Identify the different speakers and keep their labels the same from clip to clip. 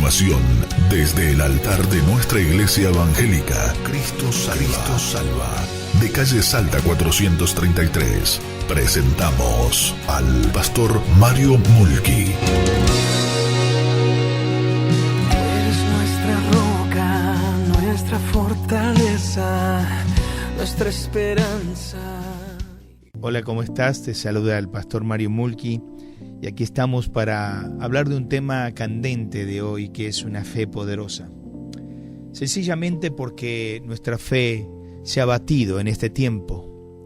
Speaker 1: continuación, desde el altar de nuestra iglesia evangélica, Cristo Salva, de calle Salta 433, presentamos al pastor Mario Mulchi.
Speaker 2: Eres nuestra roca, nuestra fortaleza, nuestra esperanza.
Speaker 3: Hola, ¿cómo estás? Te saluda el pastor Mario Mulchi. Y aquí estamos para hablar de un tema candente de hoy, que es una fe poderosa. Sencillamente porque nuestra fe se ha batido en este tiempo.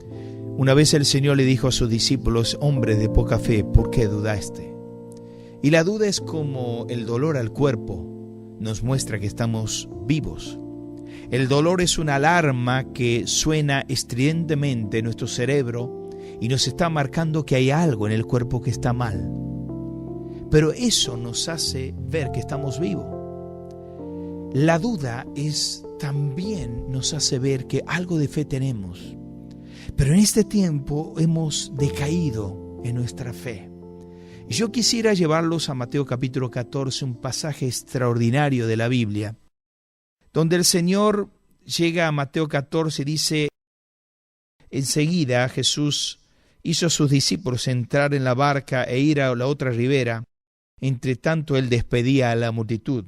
Speaker 3: Una vez el Señor le dijo a sus discípulos: hombres de poca fe, ¿por qué dudaste? Y la duda es como el dolor al cuerpo, nos muestra que estamos vivos. El dolor es una alarma que suena estridentemente en nuestro cerebro y nos está marcando que hay algo en el cuerpo que está mal. Pero eso nos hace ver que estamos vivos. La duda también nos hace ver que algo de fe tenemos. Pero en este tiempo hemos decaído en nuestra fe. Y yo quisiera llevarlos a Mateo capítulo 14, un pasaje extraordinario de la Biblia, donde el Señor llega a Mateo 14 y dice: enseguida Jesús hizo a sus discípulos entrar en la barca e ir a la otra ribera. Entre tanto él despedía a la multitud.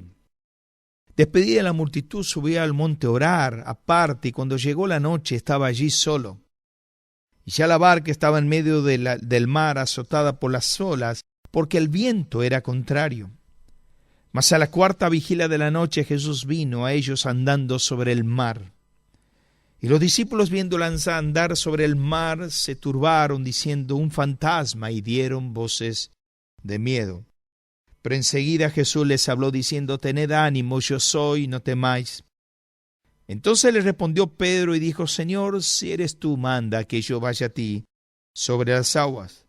Speaker 3: Despedía a la multitud, subía al monte a orar aparte, y cuando llegó la noche estaba allí solo. Y ya la barca estaba en medio del mar, azotada por las olas, porque el viento era contrario. Mas a la cuarta vigilia de la noche Jesús vino a ellos andando sobre el mar. Y los discípulos, viéndolo andar sobre el mar, se turbaron, diciendo: un fantasma, y dieron voces de miedo. Pero enseguida Jesús les habló, diciendo: tened ánimo, yo soy, no temáis. Entonces le respondió Pedro y dijo: Señor, si eres tú, manda que yo vaya a ti sobre las aguas.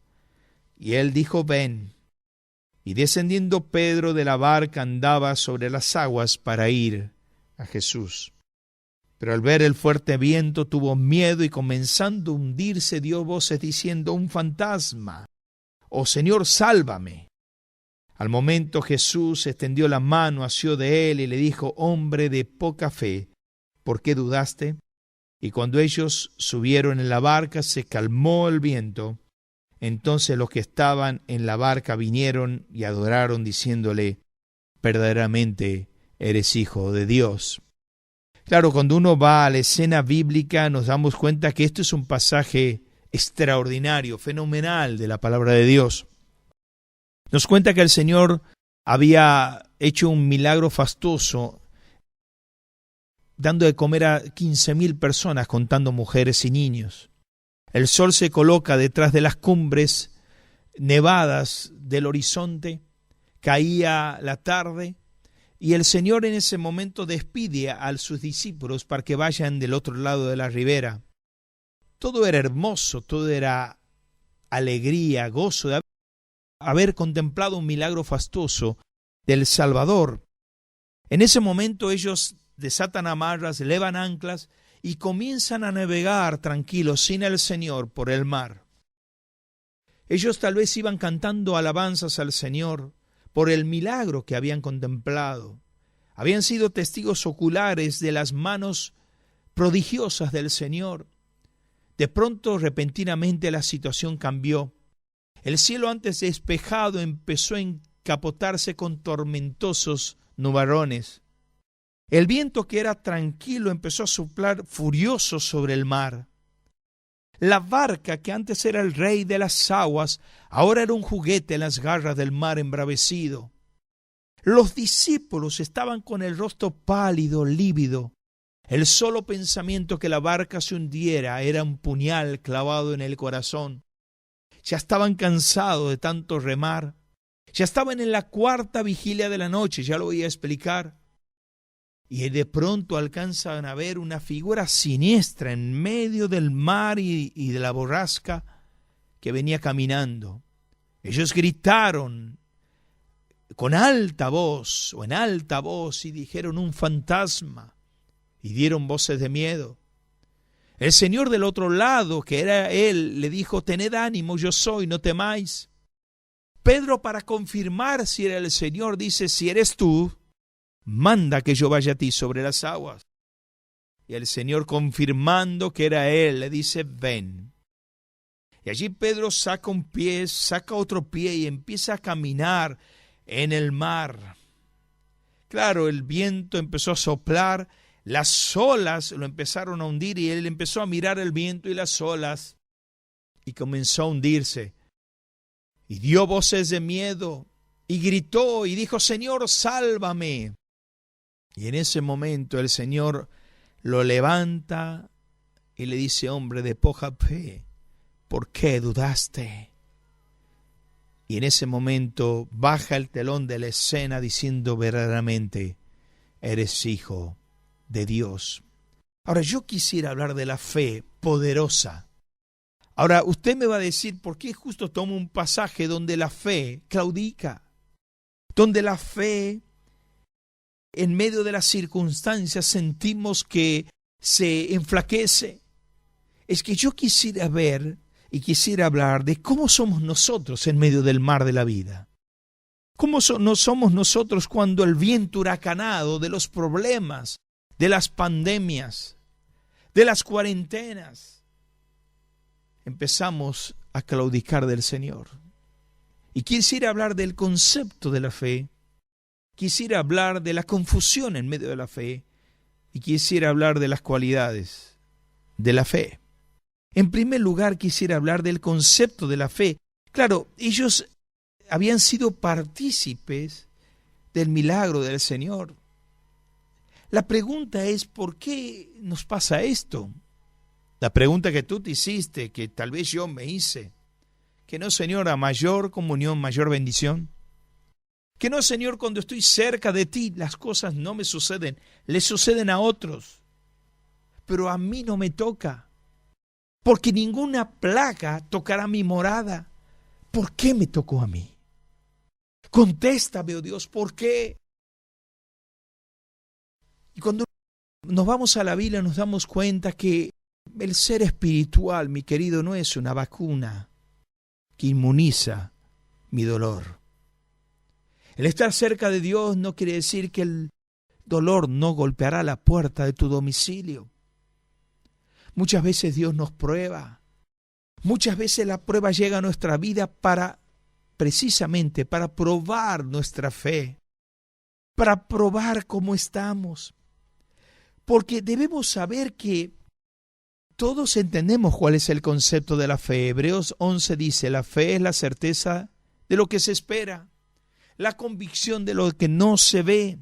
Speaker 3: Y él dijo: ven. Y descendiendo Pedro de la barca andaba sobre las aguas para ir a Jesús. Pero al ver el fuerte viento tuvo miedo y comenzando a hundirse dio voces diciendo: un fantasma, oh Señor, sálvame. Al momento Jesús extendió la mano, asió de él y le dijo: hombre de poca fe, ¿por qué dudaste? Y cuando ellos subieron en la barca se calmó el viento. Entonces los que estaban en la barca vinieron y adoraron diciéndole: verdaderamente eres hijo de Dios. Claro, cuando uno va a la escena bíblica nos damos cuenta que esto es un pasaje extraordinario, fenomenal de la palabra de Dios. Nos cuenta que el Señor había hecho un milagro fastuoso, dando de comer a 15,000 personas, contando mujeres y niños. El sol se coloca detrás de las cumbres nevadas del horizonte, caía la tarde, y el Señor en ese momento despide a sus discípulos para que vayan del otro lado de la ribera. Todo era hermoso, todo era alegría, gozo de haber contemplado un milagro fastuoso del Salvador. En ese momento ellos desatan amarras, elevan anclas y comienzan a navegar tranquilos, sin el Señor, por el mar. Ellos tal vez iban cantando alabanzas al Señor por el milagro que habían contemplado. Habían sido testigos oculares de las manos prodigiosas del Señor. De pronto, repentinamente, la situación cambió. El cielo, antes despejado, empezó a encapotarse con tormentosos nubarrones. El viento, que era tranquilo, empezó a soplar furioso sobre el mar. La barca, que antes era el rey de las aguas, ahora era un juguete en las garras del mar embravecido. Los discípulos estaban con el rostro pálido, lívido. El solo pensamiento que la barca se hundiera era un puñal clavado en el corazón. Ya estaban cansados de tanto remar. Ya estaban en la cuarta vigilia de la noche, ya lo voy a explicar. Y de pronto alcanzan a ver una figura siniestra en medio del mar y de la borrasca que venía caminando. Ellos gritaron con alta voz o en alta voz y dijeron: un fantasma, y dieron voces de miedo. El Señor del otro lado, que era él, le dijo: tened ánimo, yo soy, no temáis. Pedro, para confirmar si era el Señor, dice: si eres tú, manda que yo vaya a ti sobre las aguas. Y el Señor, confirmando que era Él, le dice, ven. Y allí Pedro saca un pie, saca otro pie y empieza a caminar en el mar. Claro, el viento empezó a soplar, las olas lo empezaron a hundir y él empezó a mirar el viento y las olas y comenzó a hundirse. Y dio voces de miedo y gritó y dijo, Señor, sálvame. Y en ese momento el Señor lo levanta y le dice, hombre de poca fe, ¿por qué dudaste? Y en ese momento baja el telón de la escena diciendo verdaderamente, eres hijo de Dios. Ahora yo quisiera hablar de la fe poderosa. Ahora usted me va a decir, ¿por qué justo tomo un pasaje donde la fe claudica? Donde la fe, en medio de las circunstancias, sentimos que se enflaquece. Es que yo quisiera ver y quisiera hablar de cómo somos nosotros en medio del mar de la vida. ¿Cómo no somos nosotros cuando el viento huracanado de los problemas, de las pandemias, de las cuarentenas, empezamos a claudicar del Señor? Y quisiera hablar del concepto de la fe, quisiera hablar de la confusión en medio de la fe y quisiera hablar de las cualidades de la fe. En primer lugar, quisiera hablar del concepto de la fe. Claro, ellos habían sido partícipes del milagro del Señor. La pregunta es, ¿por qué nos pasa esto? La pregunta que tú te hiciste, que tal vez yo me hice, que no, Señor, a mayor comunión, mayor bendición. Que no, Señor, cuando estoy cerca de ti, las cosas no me suceden, le suceden a otros, pero a mí no me toca. Porque ninguna plaga tocará mi morada. ¿Por qué me tocó a mí? Contéstame, oh Dios, ¿por qué? Y cuando nos vamos a la Biblia nos damos cuenta que el ser espiritual, mi querido, no es una vacuna que inmuniza mi dolor. El estar cerca de Dios no quiere decir que el dolor no golpeará la puerta de tu domicilio. Muchas veces Dios nos prueba. Muchas veces la prueba llega a nuestra vida precisamente para probar nuestra fe, para probar cómo estamos. Porque debemos saber que todos entendemos cuál es el concepto de la fe. Hebreos 11 dice, la fe es la certeza de lo que se espera, la convicción de lo que no se ve.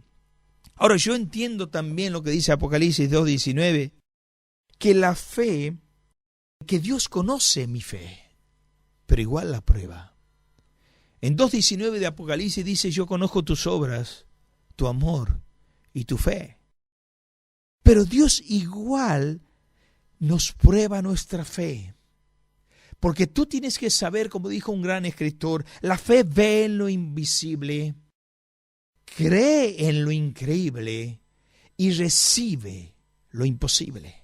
Speaker 3: Ahora yo entiendo también lo que dice Apocalipsis 2:19, que la fe, que Dios conoce mi fe, pero igual la prueba. En 2:19 de Apocalipsis dice, yo conozco tus obras, tu amor y tu fe. Pero Dios igual nos prueba nuestra fe. Porque tú tienes que saber, como dijo un gran escritor, la fe ve en lo invisible, cree en lo increíble y recibe lo imposible.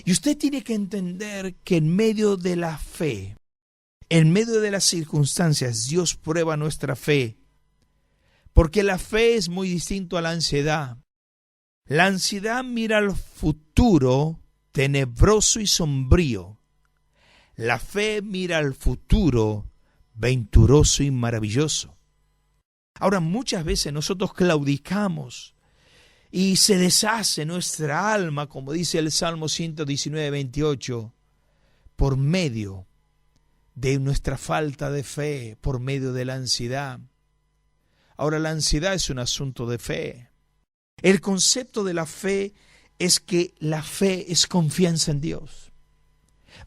Speaker 3: Y usted tiene que entender que en medio de la fe, en medio de las circunstancias, Dios prueba nuestra fe. Porque la fe es muy distinto a la ansiedad. La ansiedad mira al futuro tenebroso y sombrío. La fe mira al futuro venturoso y maravilloso. Ahora, muchas veces nosotros claudicamos y se deshace nuestra alma, como dice el Salmo 119:28, por medio de nuestra falta de fe, por medio de la ansiedad. Ahora, la ansiedad es un asunto de fe. El concepto de la fe es que la fe es confianza en Dios.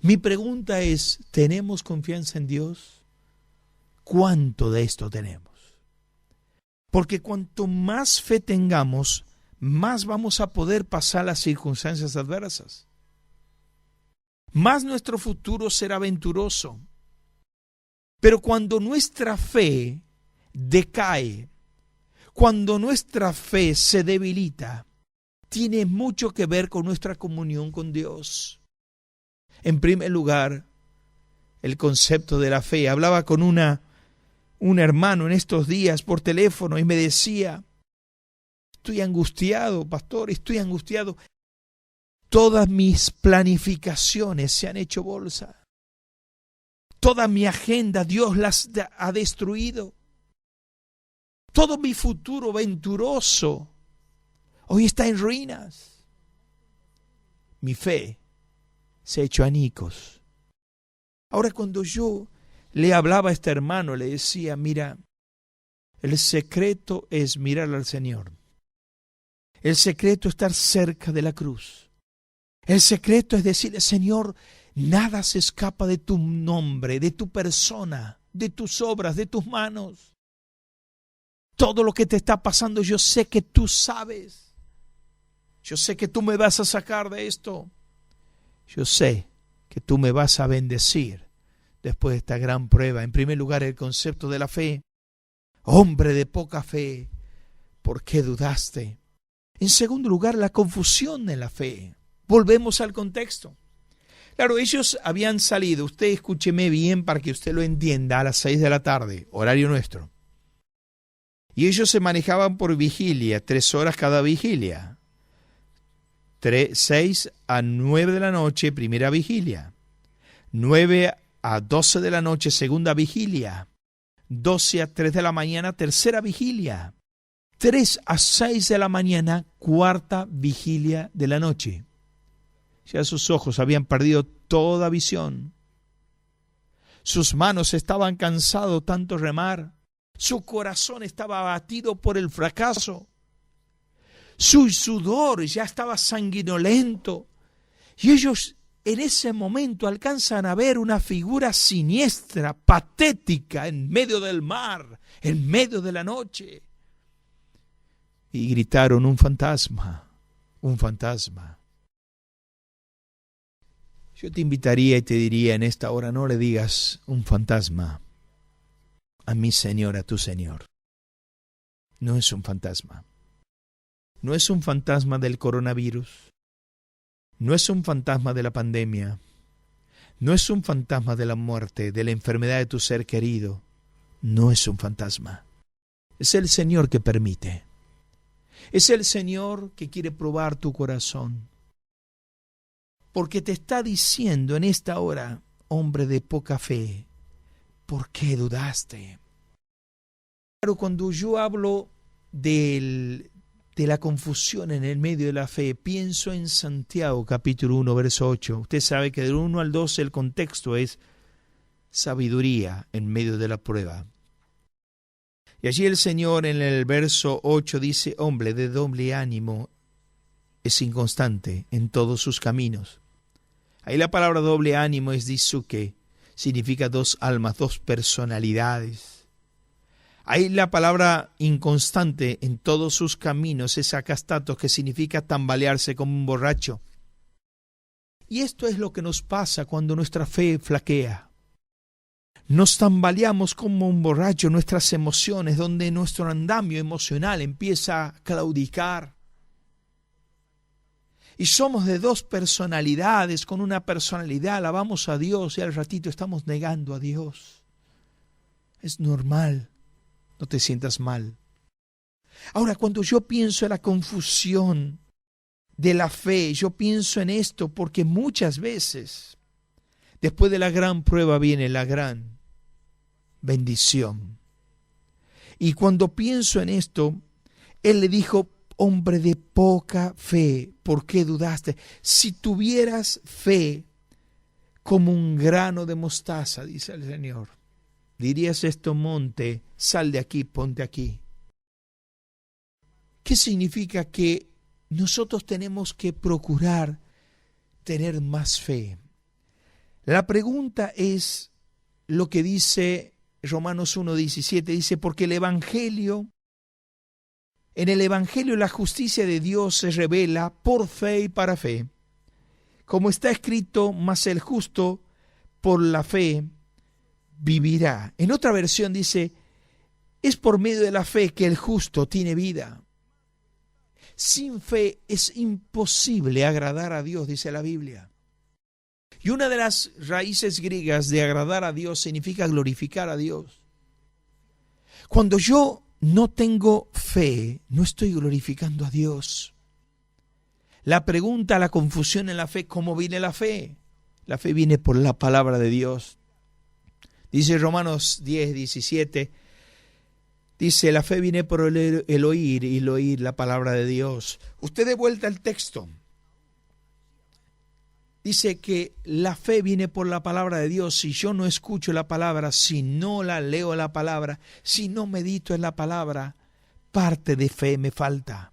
Speaker 3: Mi pregunta es, ¿tenemos confianza en Dios? ¿Cuánto de esto tenemos? Porque cuanto más fe tengamos, más vamos a poder pasar las circunstancias adversas. Más nuestro futuro será venturoso. Pero cuando nuestra fe decae, cuando nuestra fe se debilita, tiene mucho que ver con nuestra comunión con Dios. En primer lugar, el concepto de la fe. Hablaba con un hermano en estos días por teléfono y me decía, estoy angustiado, pastor, estoy angustiado. Todas mis planificaciones se han hecho bolsa. Toda mi agenda Dios las ha destruido. Todo mi futuro venturoso hoy está en ruinas. Mi fe se ha hecho añicos. Ahora, cuando yo le hablaba a este hermano, le decía, mira, el secreto es mirar al Señor. El secreto es estar cerca de la cruz. El secreto es decirle, Señor, nada se escapa de tu nombre, de tu persona, de tus obras, de tus manos. Todo lo que te está pasando, yo sé que tú sabes. Yo sé que tú me vas a sacar de esto. Yo sé que tú me vas a bendecir después de esta gran prueba. En primer lugar, el concepto de la fe. Hombre de poca fe, ¿por qué dudaste? En segundo lugar, la confusión en la fe. Volvemos al contexto. Claro, ellos habían salido, usted escúcheme bien para que usted lo entienda, a las 6 de la tarde, horario nuestro. Y ellos se manejaban por vigilia, 3 horas cada vigilia. 6 a 9 de la noche, primera vigilia. 9 a 12 de la noche, segunda vigilia. 12 a 3 de la mañana, tercera vigilia. 3 a 6 de la mañana, cuarta vigilia de la noche. Ya sus ojos habían perdido toda visión. Sus manos estaban cansados tanto remar. Su corazón estaba abatido por el fracaso. Su sudor ya estaba sanguinolento. Y ellos en ese momento alcanzan a ver una figura siniestra, patética, en medio del mar, en medio de la noche. Y gritaron, un fantasma, un fantasma. Yo te invitaría y te diría en esta hora, no le digas un fantasma a mi Señor, a tu Señor. No es un fantasma. No es un fantasma del coronavirus. No es un fantasma de la pandemia. No es un fantasma de la muerte, de la enfermedad de tu ser querido. No es un fantasma. Es el Señor que permite. Es el Señor que quiere probar tu corazón. Porque te está diciendo en esta hora, hombre de poca fe, ¿por qué dudaste? Claro, cuando yo hablo de la confusión en el medio de la fe, pienso en Santiago capítulo 1, verso 8. Usted sabe que del 1 al 12 el contexto es sabiduría en medio de la prueba. Y allí el Señor en el verso 8 dice, hombre de doble ánimo es inconstante en todos sus caminos. Ahí la palabra doble ánimo es disuke, significa dos almas, dos personalidades. Ahí la palabra inconstante en todos sus caminos es acastatos, que significa tambalearse como un borracho. Y esto es lo que nos pasa cuando nuestra fe flaquea. Nos tambaleamos como un borracho, nuestras emociones, donde nuestro andamio emocional empieza a claudicar. Y somos de dos personalidades, con una personalidad alabamos a Dios y al ratito estamos negando a Dios. Es normal, no te sientas mal. Ahora, cuando yo pienso en la confusión de la fe, yo pienso en esto porque muchas veces, después de la gran prueba viene la gran bendición. Y cuando pienso en esto, Él le dijo, hombre de poca fe, ¿por qué dudaste? Si tuvieras fe como un grano de mostaza, dice el Señor, dirías esto monte, sal de aquí, ponte aquí. ¿Qué significa? Que nosotros tenemos que procurar tener más fe. La pregunta es lo que dice Romanos 1:17, dice, porque en el Evangelio la justicia de Dios se revela por fe y para fe. Como está escrito, mas el justo por la fe vivirá. En otra versión dice, es por medio de la fe que el justo tiene vida. Sin fe es imposible agradar a Dios, dice la Biblia. Y una de las raíces griegas de agradar a Dios significa glorificar a Dios. Cuando yo no tengo fe, no estoy glorificando a Dios. La pregunta, la confusión en la fe, ¿cómo viene la fe? La fe viene por la palabra de Dios. Dice Romanos 10, 17, dice, la fe viene por el oír y el oír la palabra de Dios. Usted de vuelta al texto. Dice que la fe viene por la palabra de Dios. Si yo no escucho la palabra, si no la leo la palabra, si no medito en la palabra, parte de fe me falta.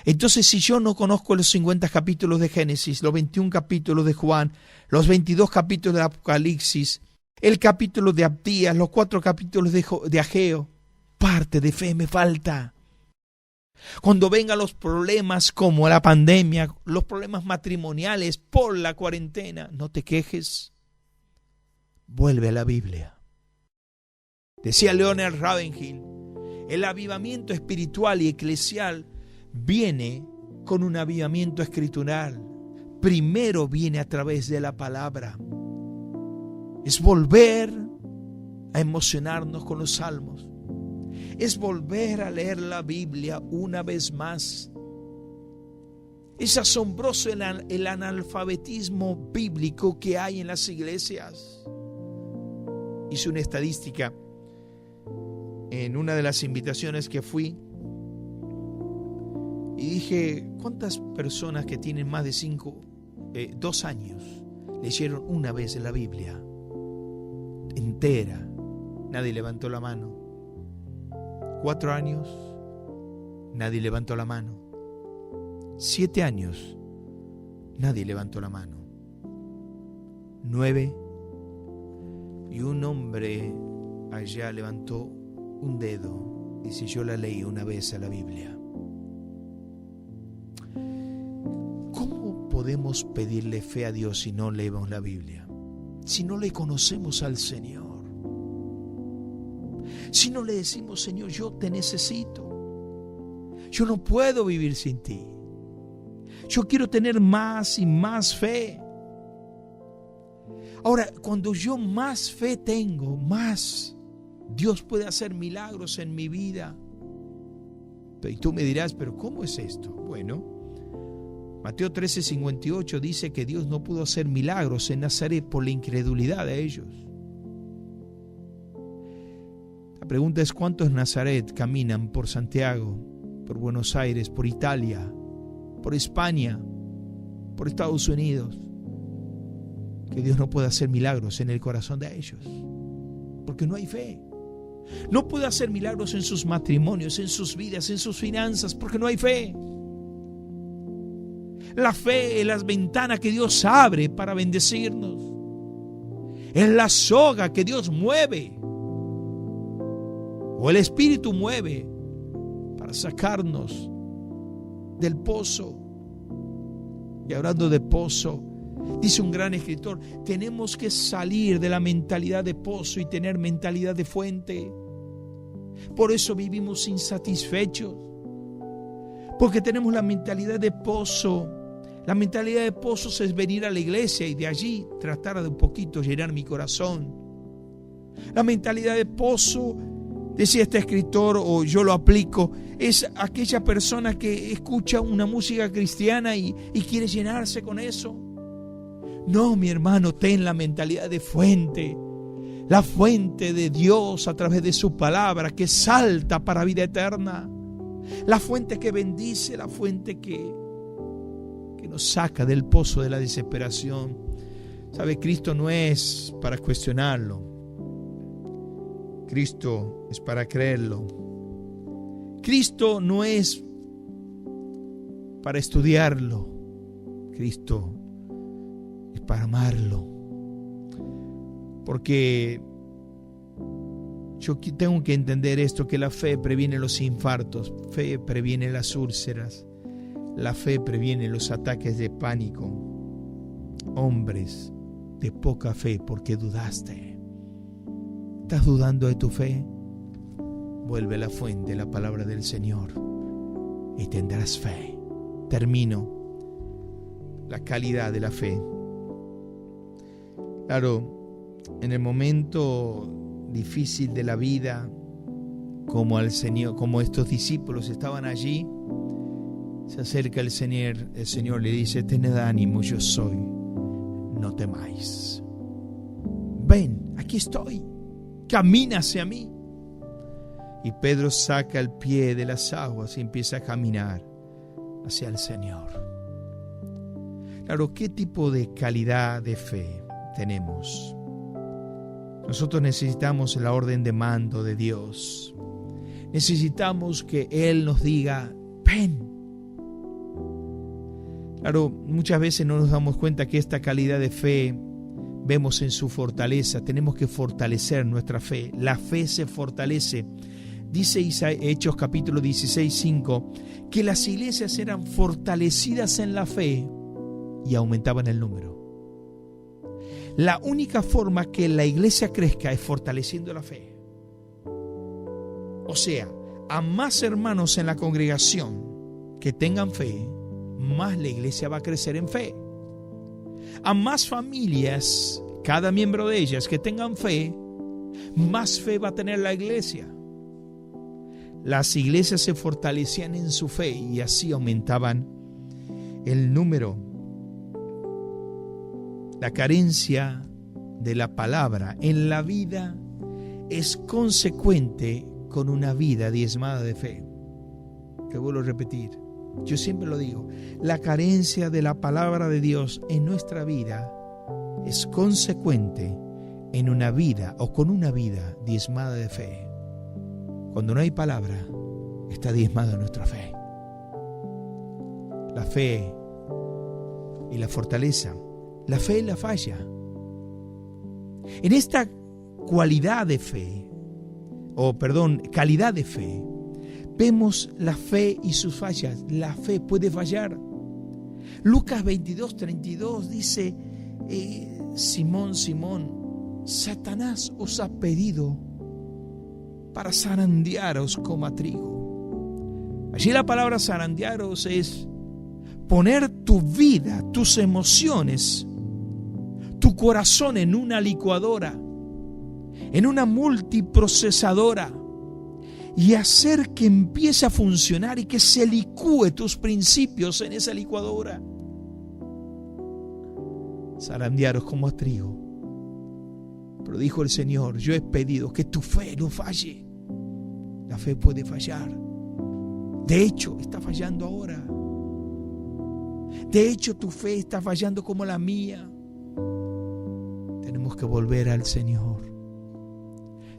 Speaker 3: Entonces, si yo no conozco los 50 capítulos de Génesis, los 21 capítulos de Juan, los 22 capítulos de Apocalipsis, el capítulo de Abdías, los 4 capítulos de Ageo, parte de fe me falta. Cuando vengan los problemas como la pandemia, los problemas matrimoniales por la cuarentena, no te quejes. Vuelve a la Biblia. Decía Leonard Ravenhill, el avivamiento espiritual y eclesial viene con un avivamiento escritural. Primero viene a través de la palabra. Es volver a emocionarnos con los salmos. Es volver a leer la Biblia una vez más. Es asombroso el analfabetismo bíblico que hay en las iglesias. Hice una estadística en una de las invitaciones que fui y dije, ¿cuántas personas que tienen más de 2 años leyeron una vez la Biblia entera? Nadie levantó la mano. 4 años, nadie levantó la mano. 7 años, nadie levantó la mano. 9, y un hombre allá levantó un dedo. Dice, yo la leí una vez a la Biblia. ¿Cómo podemos pedirle fe a Dios si no leemos la Biblia? Si no le conocemos al Señor. Si no le decimos, Señor, yo te necesito. Yo no puedo vivir sin ti. Yo quiero tener más y más fe. Ahora, cuando yo más fe tengo, más Dios puede hacer milagros en mi vida. Y tú me dirás, ¿pero cómo es esto? Bueno, Mateo 13:58 dice que Dios no pudo hacer milagros en Nazaret por la incredulidad de ellos. La pregunta es, ¿cuántos Nazaret caminan por Santiago, por Buenos Aires, por Italia, por España, por Estados Unidos, que Dios no puede hacer milagros en el corazón de ellos? Porque no hay fe. No puede hacer milagros en sus matrimonios, en sus vidas, en sus finanzas, porque no hay fe. La fe es las ventanas que Dios abre para bendecirnos. Es la soga que Dios mueve, o el Espíritu mueve, para sacarnos del pozo. Y hablando de pozo, dice un gran escritor, tenemos que salir de la mentalidad de pozo y tener mentalidad de fuente. Por eso vivimos insatisfechos, porque tenemos la mentalidad de pozo. La mentalidad de pozos es venir a la iglesia y de allí tratar de un poquito llenar mi corazón. La mentalidad de pozo, decía este escritor, o yo lo aplico, es aquella persona que escucha una música cristiana y quiere llenarse con eso. No, mi hermano, ten la mentalidad de fuente. La fuente de Dios a través de su palabra que salta para vida eterna. La fuente que bendice, la fuente que nos saca del pozo de la desesperación. ¿Sabe? Cristo no es para cuestionarlo. Cristo es para creerlo. Cristo no es para estudiarlo. Cristo es para amarlo. Porque yo tengo que entender esto, que la fe previene los infartos, fe previene las úlceras, la fe previene los ataques de pánico. Hombres de poca fe, porque dudaste. ¿Estás dudando de tu fe? Vuelve a la fuente, la palabra del Señor, y tendrás fe. Termino. La calidad de la fe. Claro, en el momento difícil de la vida, como al Señor, como estos discípulos estaban allí, se acerca el Señor le dice: tened ánimo, yo soy, no temáis. Ven, aquí estoy, camina hacia mí. Y Pedro saca el pie de las aguas y empieza a caminar hacia el Señor. Claro, ¿qué tipo de calidad de fe tenemos? Nosotros necesitamos la orden de mando de Dios. Necesitamos que Él nos diga: ven. Claro, muchas veces no nos damos cuenta que esta calidad de fe vemos en su fortaleza. Tenemos que fortalecer nuestra fe. La fe se fortalece. Dice Hechos capítulo 16, 5, que las iglesias eran fortalecidas en la fe y aumentaban el número. La única forma que la iglesia crezca es fortaleciendo la fe. O sea, a más hermanos en la congregación que tengan fe, más la iglesia va a crecer en fe. A más familias, cada miembro de ellas que tengan fe, más fe va a tener la iglesia. Las iglesias se fortalecían en su fe y así aumentaban el número. La carencia de la palabra en la vida es consecuente con una vida diezmada de fe. Te vuelvo a repetir, yo siempre lo digo, la carencia de la palabra de Dios en nuestra vida es consecuente en una vida o con una vida diezmada de fe. Cuando no hay palabra, está diezmada nuestra fe. La fe y la fortaleza, la fe y la falla. En esta calidad de fe, vemos la fe y sus fallas. La fe puede fallar. Lucas 22:32 dice: Simón, Simón, Satanás os ha pedido para zarandearos como a trigo. Allí la palabra zarandearos es poner tu vida, tus emociones, tu corazón en una licuadora, en una multiprocesadora, y hacer que empiece a funcionar y que se licúe tus principios en esa licuadora. Zarandearos como a trigo. Pero dijo el Señor: yo he pedido que tu fe no falle. La fe puede fallar. De hecho, está fallando ahora. De hecho, tu fe está fallando como la mía. Tenemos que volver al Señor.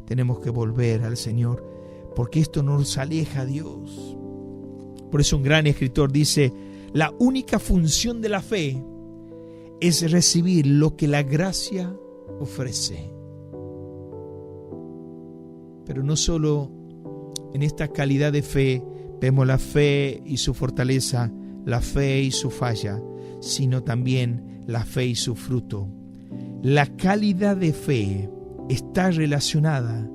Speaker 3: Tenemos que volver al Señor, porque esto nos aleja a Dios. Por eso un gran escritor dice: la única función de la fe es recibir lo que la gracia ofrece. Pero no solo en esta calidad de fe vemos la fe y su fortaleza, la fe y su falla, sino también la fe y su fruto. La calidad de fe está relacionada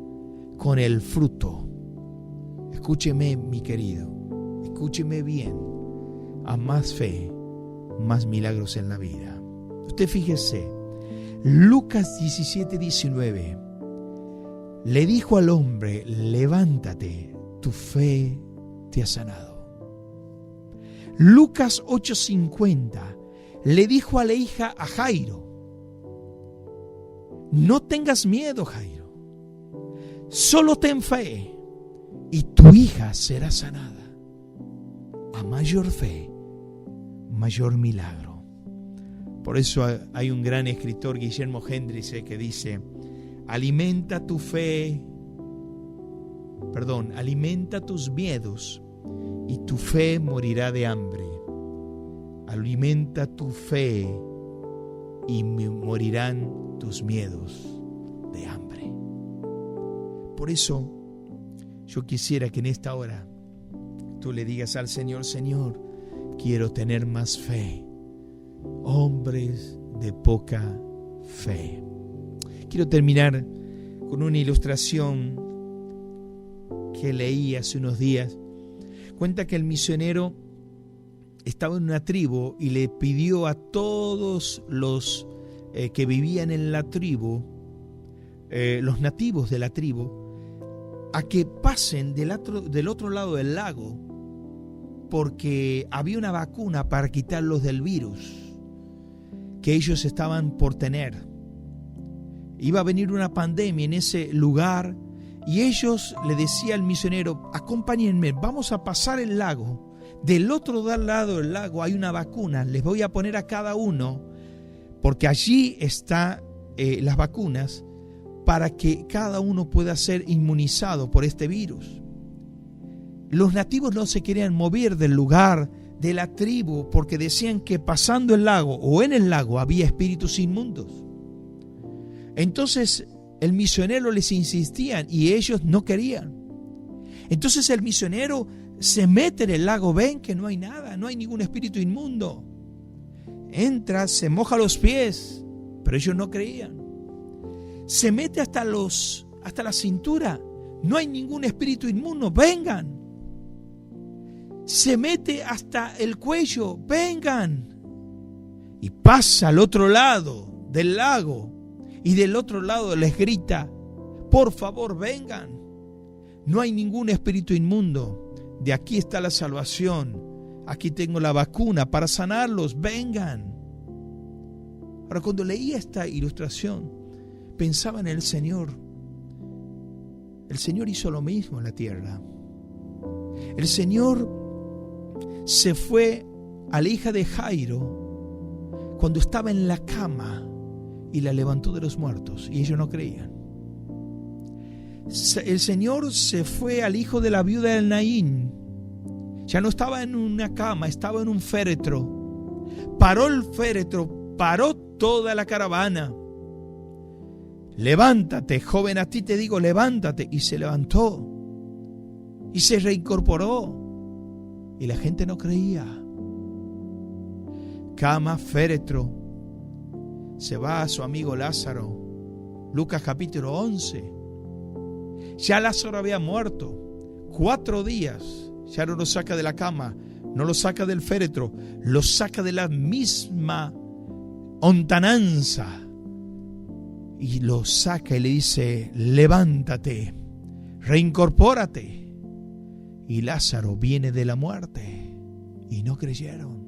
Speaker 3: con el fruto. Escúcheme, mi querido, escúcheme bien. A más fe, más milagros en la vida. Usted fíjese, Lucas 17:19 le dijo al hombre: levántate, tu fe te ha sanado. Lucas 8:50 le dijo a la hija, a Jairo: no tengas miedo, Jairo, solo ten fe y tu hija será sanada. A mayor fe, mayor milagro. Por eso hay un gran escritor, Guillermo Hendricks, que dice: alimenta tus miedos y tu fe morirá de hambre. Alimenta tu fe y morirán tus miedos de hambre. Por eso yo quisiera que en esta hora tú le digas al Señor: Señor, quiero tener más fe. Hombres de poca fe. Quiero terminar con una ilustración que leí hace unos días. Cuenta que el misionero estaba en una tribu y le pidió a todos los que vivían en la tribu, los nativos de la tribu, a que pasen del otro lado del lago, porque había una vacuna para quitarlos del virus que ellos estaban por tener. Iba a venir una pandemia en ese lugar y ellos le decían al misionero: acompáñenme, vamos a pasar el lago. Del otro lado del lago hay una vacuna, les voy a poner a cada uno, porque allí están las vacunas, para que cada uno pueda ser inmunizado por este virus. Los nativos no se querían mover del lugar, de la tribu, porque decían que pasando el lago o en el lago había espíritus inmundos. Entonces el misionero les insistía y ellos no querían. Entonces el misionero se mete en el lago, ven que no hay nada, no hay ningún espíritu inmundo. Entra, se moja los pies, pero ellos no creían. Se mete hasta la cintura, no hay ningún espíritu inmundo, vengan. Se mete hasta el cuello, vengan. Y pasa al otro lado del lago y del otro lado les grita: por favor, vengan. No hay ningún espíritu inmundo. De aquí está la salvación. Aquí tengo la vacuna para sanarlos. Vengan. Ahora, cuando leía esta ilustración, pensaba en el Señor. El Señor hizo lo mismo en la tierra. El Señor se fue a la hija de Jairo cuando estaba en la cama y la levantó de los muertos, y ellos no creían. El Señor se fue al hijo de la viuda de Naín. Ya no estaba en una cama, estaba en un féretro. Paró el féretro, paró toda la caravana. Levántate, joven, a ti te digo, levántate. Y se levantó y se reincorporó, y la gente no creía. Cama, féretro. Se va a su amigo Lázaro. Lucas capítulo 11. Ya Lázaro había muerto 4 días. Ya no lo saca de la cama, no lo saca del féretro, lo saca de la misma hontananza y lo saca y le dice: levántate, reincorpórate. Y Lázaro viene de la muerte, y no creyeron.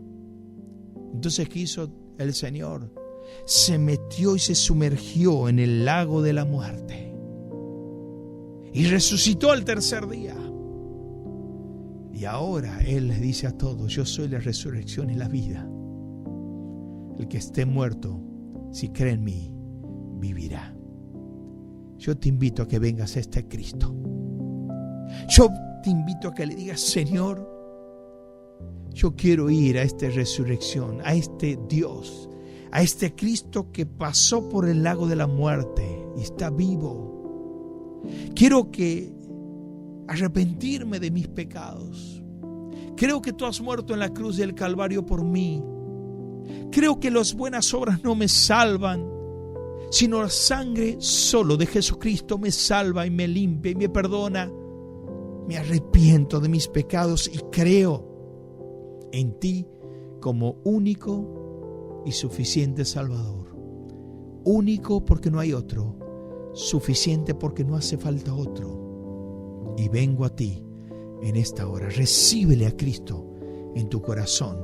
Speaker 3: Entonces, ¿qué hizo el Señor? Se metió y se sumergió en el lago de la muerte y resucitó al tercer día. Y ahora Él les dice a todos: yo soy la resurrección y la vida. El que esté muerto, si cree en mí, vivirá. Yo te invito a que vengas a este Cristo. Yo te invito a que le digas: Señor, yo quiero ir a esta resurrección, a este Dios, a este Cristo que pasó por el lago de la muerte y está vivo. Quiero arrepentirme de mis pecados. Creo que tú has muerto en la cruz del Calvario por mí. Creo que las buenas obras no me salvan, sino la sangre solo de Jesucristo me salva y me limpia y me perdona. Me arrepiento de mis pecados y creo en ti como único y suficiente Salvador. Único porque no hay otro, suficiente porque no hace falta otro. Y vengo a ti en esta hora. Recíbele a Cristo en tu corazón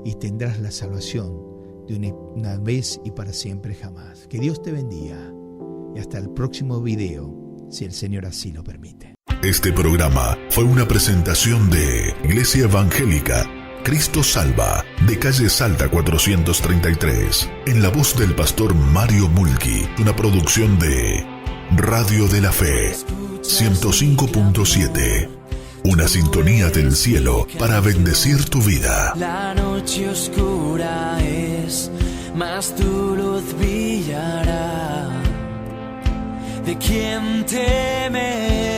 Speaker 3: y tendrás la salvación de una vez y para siempre jamás. Que Dios te bendiga y hasta el próximo video, si el Señor así lo permite.
Speaker 1: Este programa fue una presentación de Iglesia Evangélica Cristo Salva, de calle Salta 433, en la voz del pastor Mario Mulki, una producción de Radio de la Fe 105.7, una sintonía del cielo para bendecir tu vida.
Speaker 2: La noche oscura es, mas tu luz brillará. ¿De quién temer?